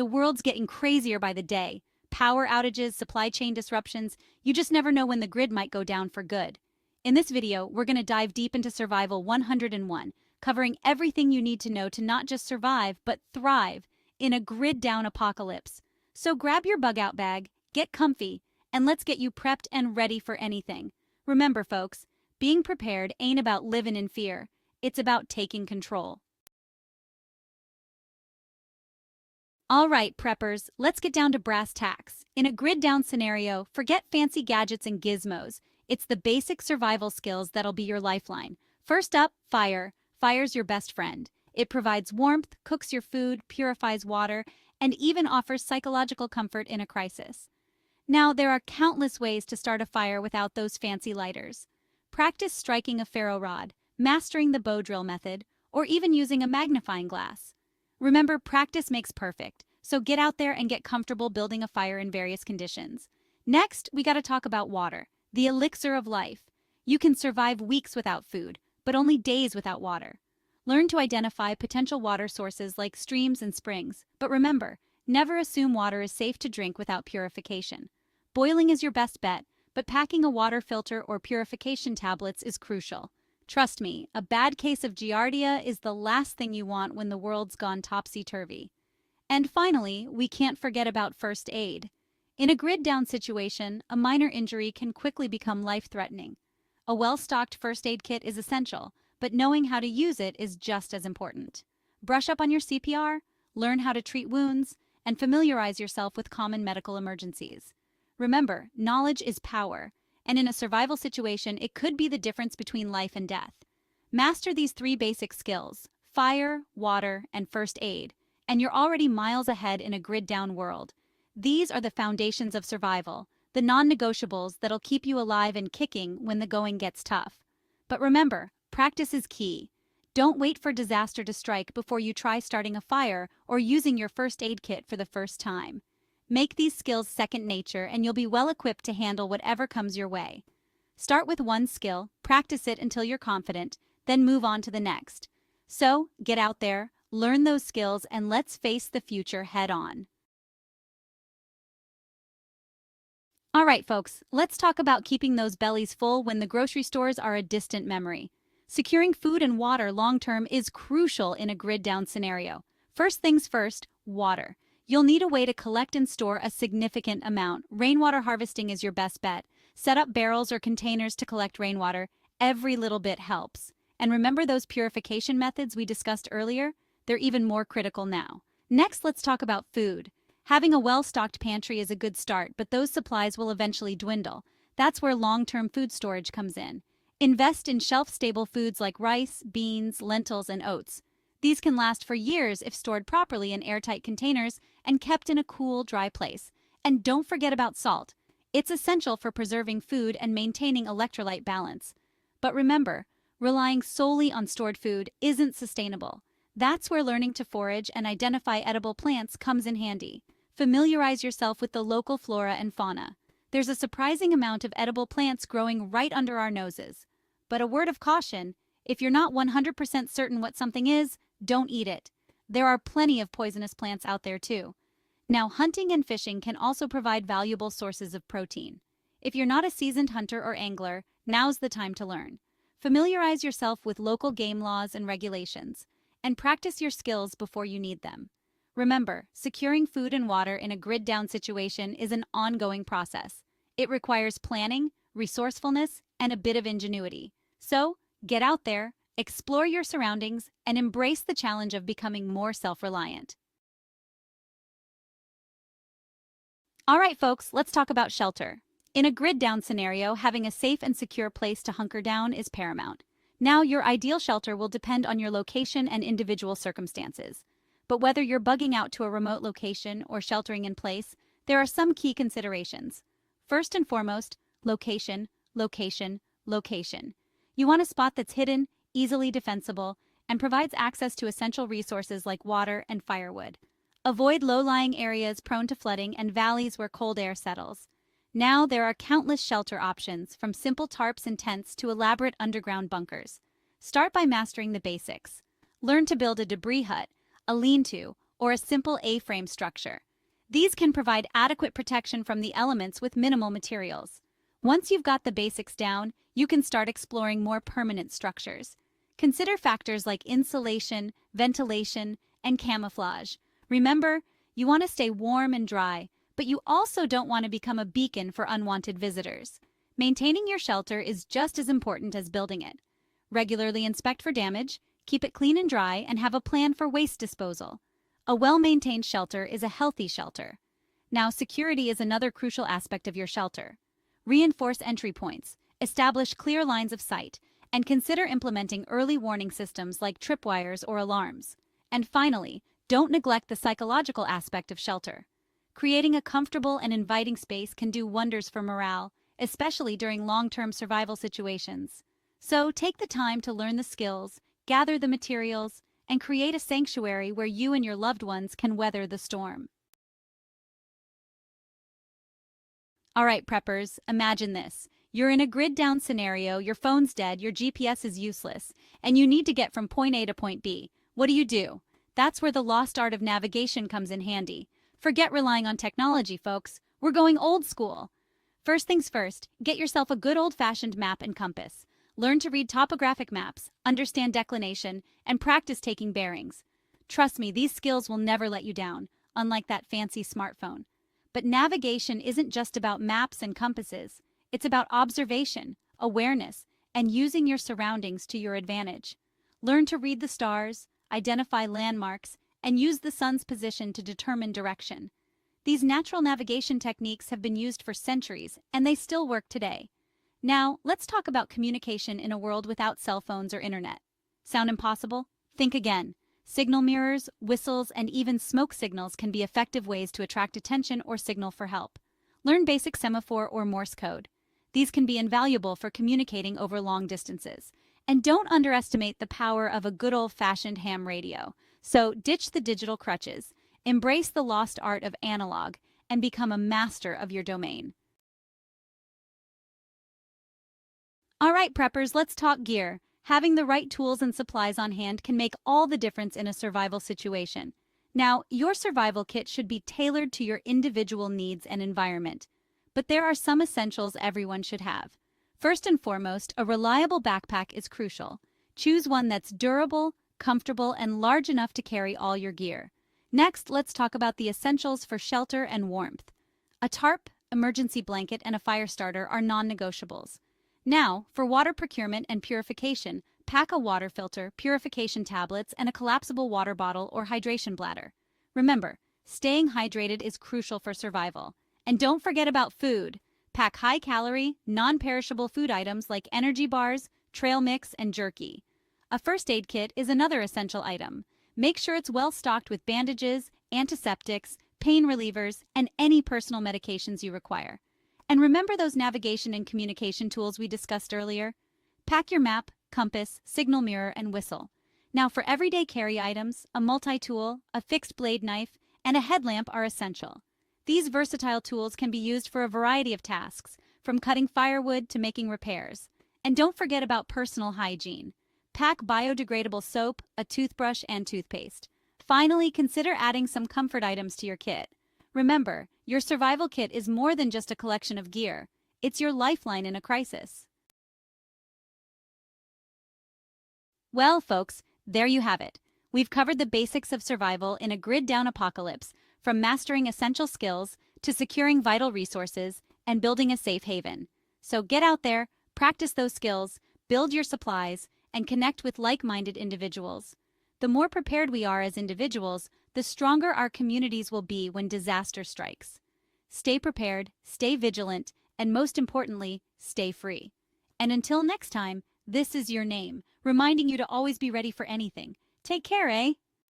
The world's getting crazier by the day. Power outages, supply chain disruptions, you just never know when the grid might go down for good. In this video, we're going to dive deep into Survival 101, covering everything you need to know to not just survive, but thrive in a grid-down apocalypse. So grab your bug-out bag, get comfy, and let's get you prepped and ready for anything. Remember, folks, being prepared ain't about living in fear. It's about taking control. All right, preppers, let's get down to brass tacks. In a grid-down scenario, forget fancy gadgets and gizmos. It's the basic survival skills that'll be your lifeline. First up, fire. Fire's your best friend. It provides warmth, cooks your food, purifies water, and even offers psychological comfort in a crisis. Now, there are countless ways to start a fire without those fancy lighters. Practice striking a ferro rod, mastering the bow drill method, or even using a magnifying glass. Remember, practice makes perfect, so get out there and get comfortable building a fire in various conditions. Next, we gotta talk about water, the elixir of life. You can survive weeks without food, but only days without water. Learn to identify potential water sources like streams and springs, but remember, never assume water is safe to drink without purification. Boiling is your best bet, but packing a water filter or purification tablets is crucial. Trust me, a bad case of giardia is the last thing you want when the world's gone topsy-turvy. And finally, we can't forget about first aid. In a grid-down situation, a minor injury can quickly become life-threatening. A well-stocked first aid kit is essential, but knowing how to use it is just as important. Brush up on your CPR, learn how to treat wounds, and familiarize yourself with common medical emergencies. Remember, knowledge is power, and in a survival situation, it could be the difference between life and death. Master these three basic skills: fire, water, and first aid, and you're already miles ahead in a grid-down world. These are the foundations of survival, the non-negotiables that'll keep you alive and kicking when the going gets tough. But remember, practice is key. Don't wait for disaster to strike before you try starting a fire or using your first aid kit for the first time. Make these skills second nature and you'll be well equipped to handle whatever comes your way. Start with one skill, practice it until you're confident, then move on to the next. So, get out there, learn those skills, and let's face the future head on. All right, folks, let's talk about keeping those bellies full when the grocery stores are a distant memory. Securing food and water long-term is crucial in a grid-down scenario. First things first, water. You'll need a way to collect and store a significant amount. Rainwater harvesting is your best bet. Set up barrels or containers to collect rainwater. Every little bit helps. And remember those purification methods we discussed earlier? They're even more critical now. Next, let's talk about food. Having a well-stocked pantry is a good start, but those supplies will eventually dwindle. That's where long-term food storage comes in. Invest in shelf-stable foods like rice, beans, lentils, and oats. These can last for years if stored properly in airtight containers and kept in a cool, dry place. And don't forget about salt. It's essential for preserving food and maintaining electrolyte balance. But remember, relying solely on stored food isn't sustainable. That's where learning to forage and identify edible plants comes in handy. Familiarize yourself with the local flora and fauna. There's a surprising amount of edible plants growing right under our noses. But a word of caution, if you're not 100% certain what something is, don't eat it. There are plenty of poisonous plants out there too. Now, hunting and fishing can also provide valuable sources of protein. If you're not a seasoned hunter or angler, now's the time to learn. Familiarize yourself with local game laws and regulations, and practice your skills before you need them. Remember, securing food and water in a grid-down situation is an ongoing process. It requires planning, resourcefulness, and a bit of ingenuity. So, get out there, explore your surroundings, and embrace the challenge of becoming more self-reliant. All right, folks, let's talk about shelter. In a grid-down scenario, having a safe and secure place to hunker down is paramount. Now, your ideal shelter will depend on your location and individual circumstances. But whether you're bugging out to a remote location or sheltering in place, there are some key considerations. First and foremost, location, location, location. You want a spot that's hidden, easily defensible, and provides access to essential resources like water and firewood. Avoid low-lying areas prone to flooding and valleys where cold air settles. Now there are countless shelter options, from simple tarps and tents to elaborate underground bunkers. Start by mastering the basics. Learn to build a debris hut, a lean-to, or a simple A-frame structure. These can provide adequate protection from the elements with minimal materials. Once you've got the basics down, you can start exploring more permanent structures. Consider factors like insulation, ventilation, and camouflage. Remember, you want to stay warm and dry, but you also don't want to become a beacon for unwanted visitors. Maintaining your shelter is just as important as building it. Regularly inspect for damage, keep it clean and dry, and have a plan for waste disposal. A well-maintained shelter is a healthy shelter. Now, security is another crucial aspect of your shelter. Reinforce entry points, establish clear lines of sight, and consider implementing early warning systems like tripwires or alarms. And finally, don't neglect the psychological aspect of shelter. Creating a comfortable and inviting space can do wonders for morale, especially during long-term survival situations. So take the time to learn the skills, gather the materials, and create a sanctuary where you and your loved ones can weather the storm. All right, preppers, imagine this. You're in a grid-down scenario, your phone's dead, your GPS is useless, and you need to get from point A to point B. What do? That's where the lost art of navigation comes in handy. Forget relying on technology, folks. We're going old school. First things first, get yourself a good old-fashioned map and compass. Learn to read topographic maps, understand declination, and practice taking bearings. Trust me, these skills will never let you down, unlike that fancy smartphone. But navigation isn't just about maps and compasses. It's about observation, awareness, and using your surroundings to your advantage. Learn to read the stars, identify landmarks, and use the sun's position to determine direction. These natural navigation techniques have been used for centuries, and they still work today. Now, let's talk about communication in a world without cell phones or internet. Sound impossible? Think again. Signal mirrors, whistles, and even smoke signals can be effective ways to attract attention or signal for help. Learn basic semaphore or Morse code. These can be invaluable for communicating over long distances. And don't underestimate the power of a good old-fashioned ham radio. So ditch the digital crutches, embrace the lost art of analog, and become a master of your domain. All right, preppers, let's talk gear. Having the right tools and supplies on hand can make all the difference in a survival situation. Now, your survival kit should be tailored to your individual needs and environment. But there are some essentials everyone should have. First and foremost, a reliable backpack is crucial. Choose one that's durable, comfortable, and large enough to carry all your gear. Next, let's talk about the essentials for shelter and warmth. A tarp, emergency blanket, and a fire starter are non-negotiables. Now, for water procurement and purification, pack a water filter, purification tablets, and a collapsible water bottle or hydration bladder. Remember, staying hydrated is crucial for survival. And don't forget about food. Pack high-calorie, non-perishable food items like energy bars, trail mix, and jerky. A first aid kit is another essential item. Make sure it's well stocked with bandages, antiseptics, pain relievers, and any personal medications you require. And remember those navigation and communication tools we discussed earlier? Pack your map, compass, signal mirror, and whistle. Now for everyday carry items, a multi-tool, a fixed blade knife, and a headlamp are essential. These versatile tools can be used for a variety of tasks, from cutting firewood to making repairs. And don't forget about personal hygiene. Pack biodegradable soap, a toothbrush, and toothpaste. Finally, consider adding some comfort items to your kit. Remember, your survival kit is more than just a collection of gear. It's your lifeline in a crisis. Well, folks, there you have it. We've covered the basics of survival in a grid-down apocalypse, from mastering essential skills to securing vital resources and building a safe haven. So get out there, practice those skills, build your supplies, and connect with like-minded individuals. The more prepared we are as individuals, the stronger our communities will be when disaster strikes. Stay prepared, stay vigilant, and most importantly, stay free. And until next time, this is your name, reminding you to always be ready for anything. Take care, eh?